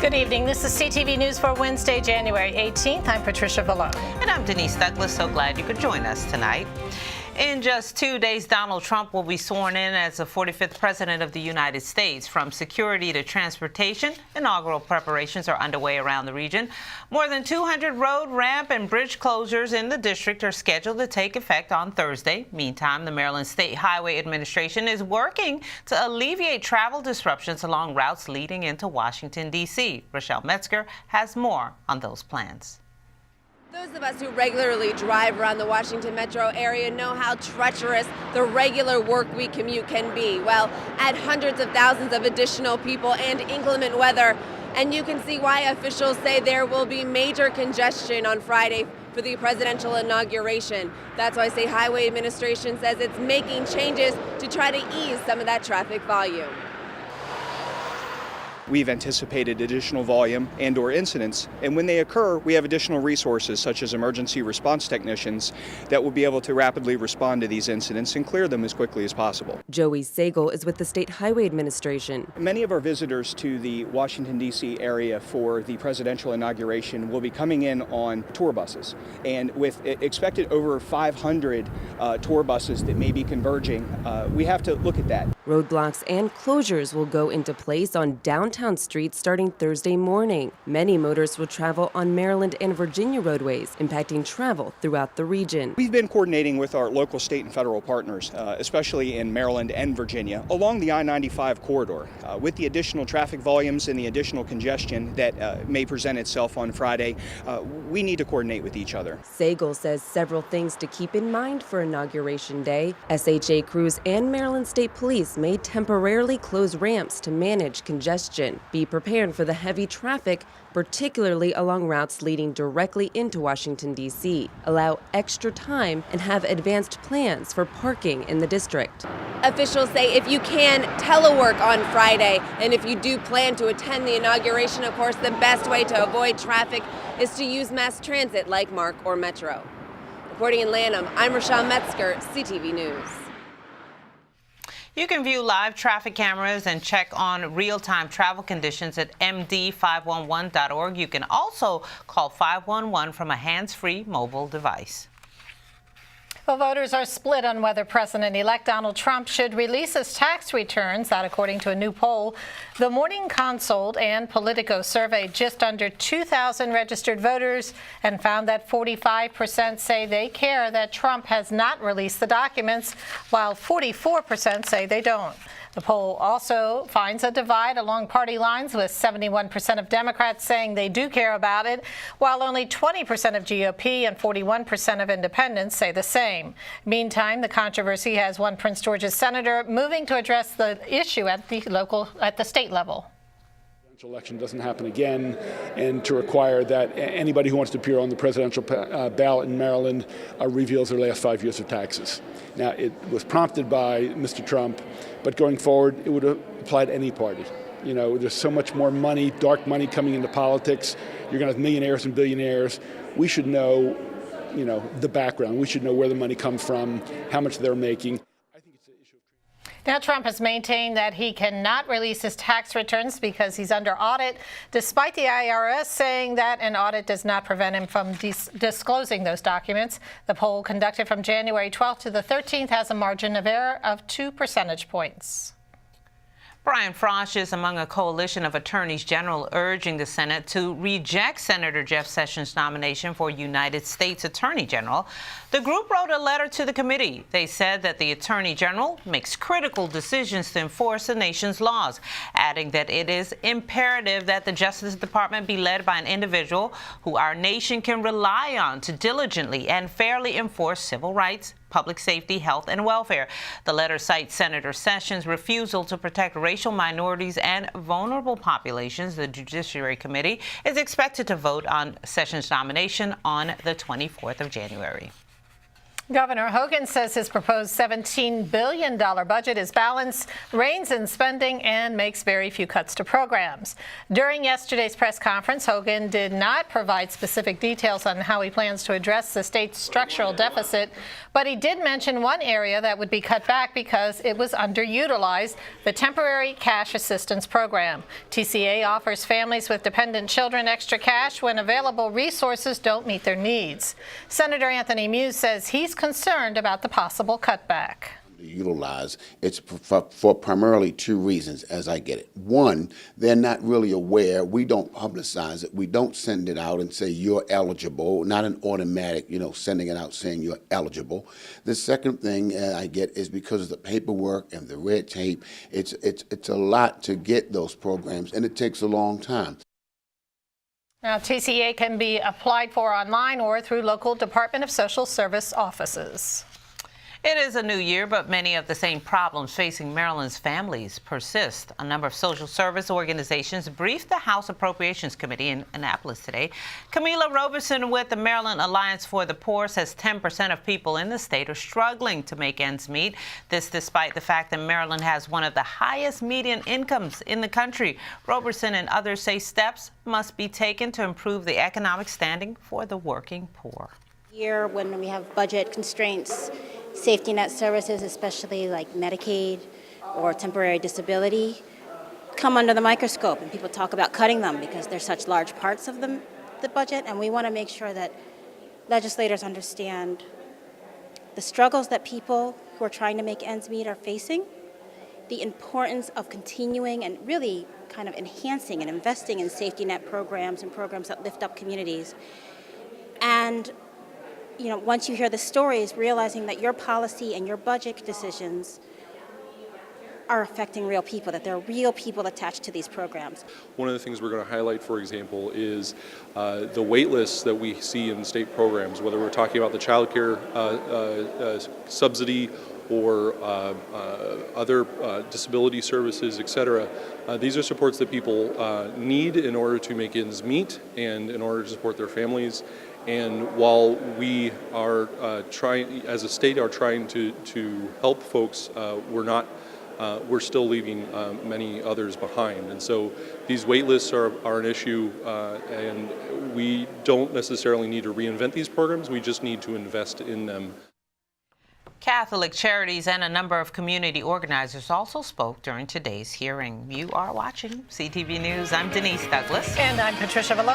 Good evening. This is CTV News for Wednesday, January 18th. I'm Patricia Vallone. And I'm Denise Douglas. So glad you could join us tonight. In just 2 days, Donald Trump will be sworn in as the 45th President of the United States. From security to transportation, inaugural preparations are underway around the region. More than 200 road, ramp, and bridge closures in the district are scheduled to take effect on Thursday. Meantime, the Maryland State Highway Administration is working to alleviate travel disruptions along routes leading into Washington, D.C. Rochelle Metzger has more on those plans. Those of us who regularly drive around the Washington metro area know how treacherous the regular work week commute can be. Well, add hundreds of thousands of additional people and inclement weather, and you can see why officials say there will be major congestion on Friday for the presidential inauguration. That's why State Highway Administration says it's making changes to try to ease some of that traffic volume. We've anticipated additional volume and/or incidents, and when they occur, we have additional resources such as emergency response technicians that will be able to rapidly respond to these incidents and clear them as quickly as possible. Joey Sagel is with the State Highway Administration. Many of our visitors to the Washington, D.C. area for the presidential inauguration will be coming in on tour buses, and with expected over 500 tour buses that may be converging, we have to look at that. Roadblocks and closures will go into place on downtown streets starting Thursday morning. Many motorists will travel on Maryland and Virginia roadways, impacting travel throughout the region. We've been coordinating with our local, state, and federal partners, especially in Maryland and Virginia, along the I-95 corridor. With the additional traffic volumes and the additional congestion that may present itself on Friday, we need to coordinate with each other. Sagel says several things to keep in mind for Inauguration Day. SHA crews and Maryland State Police may temporarily close ramps to manage congestion. Be prepared for the heavy traffic, particularly along routes leading directly into Washington, D.C. Allow extra time and have advanced plans for parking in the district. Officials say if you can, telework on Friday. And if you do plan to attend the inauguration, of course, the best way to avoid traffic is to use mass transit like MARC or Metro. Reporting in Lanham, I'm Rochelle Metzger, CTV News. You can view live traffic cameras and check on real-time travel conditions at md511.org. You can also call 511 from a hands-free mobile device. Well, voters are split on whether President-elect Donald Trump should release his tax returns. That, according to a new poll. The Morning Consult and Politico surveyed just under 2,000 registered voters and found that 45% say they care that Trump has not released the documents, while 44% say they don't. The poll also finds a divide along party lines, with 71% of Democrats saying they do care about it, while only 20% of GOP and 41% of independents say the same. Meantime, the controversy has one Prince George's senator moving to address the issue at the state level. Election doesn't happen again, and to require that anybody who wants to appear on the presidential ballot in Maryland reveals their last 5 years of taxes. Now, it was prompted by Mr. Trump, but going forward, it would apply to any party. You know, there's so much more money, dark money coming into politics. You're going to have millionaires and billionaires. We should know, the background. We should know where the money comes from, how much they're making. Now, Trump has maintained that he cannot release his tax returns because he's under audit, despite the IRS saying that an audit does not prevent him from disclosing those documents. The poll, conducted from January 12th to the 13th, has a margin of error of 2 percentage points. Brian Frosh is among a coalition of attorneys general urging the Senate to reject Senator Jeff Sessions' nomination for United States Attorney General. The group wrote a letter to the committee. They said that the Attorney General makes critical decisions to enforce the nation's laws, adding that it is imperative that the Justice Department be led by an individual who our nation can rely on to diligently and fairly enforce civil rights, public safety, health, and welfare. The letter cites Senator Sessions' refusal to protect racial minorities and vulnerable populations. The Judiciary Committee is expected to vote on Sessions' nomination on the 24th of January. Governor Hogan says his proposed $17 billion budget is balanced, reins in spending, and makes very few cuts to programs. During yesterday's press conference, Hogan did not provide specific details on how he plans to address the state's structural deficit, but he did mention one area that would be cut back because it was underutilized, the Temporary Cash Assistance Program. TCA offers families with dependent children extra cash when available resources don't meet their needs. Senator Anthony Muse says he's concerned about the possible cutback. Utilize. It's for primarily two reasons, as I get it. One, they're not really aware. We don't publicize it. We don't send it out and say you're eligible, not an automatic, sending it out saying you're eligible. The second thing I get is because of the paperwork and the red tape. It's a lot to get those programs, and it takes a long time. Now, TCA can be applied for online or through local Department of Social Service offices. It is a new year, but many of the same problems facing Maryland's families persist. A number of social service organizations briefed the House Appropriations Committee in Annapolis today. Camila Roberson with the Maryland Alliance for the Poor says 10% of people in the state are struggling to make ends meet. This despite the fact that Maryland has one of the highest median incomes in the country. Roberson and others say steps must be taken to improve the economic standing for the working poor. Here, when we have budget constraints, safety net services, especially like Medicaid or temporary disability, come under the microscope, and people talk about cutting them because they're such large parts of the budget, and we want to make sure that legislators understand the struggles that people who are trying to make ends meet are facing, the importance of continuing and really kind of enhancing and investing in safety net programs and programs that lift up communities. And once you hear the stories, realizing that your policy and your budget decisions are affecting real people, that there are real people attached to these programs. One of the things we're going to highlight, for example, is the wait lists that we see in state programs, whether we're talking about the child care subsidy or other disability services, et cetera. These are supports that people need in order to make ends meet and in order to support their families. And while we are trying, as a state, are trying to help folks, we're still leaving many others behind. And so these wait lists are an issue, and we don't necessarily need to reinvent these programs. We just need to invest in them. Catholic Charities and a number of community organizers also spoke during today's hearing. You are watching CTV News. I'm Denise Douglas. And I'm Patricia Valone.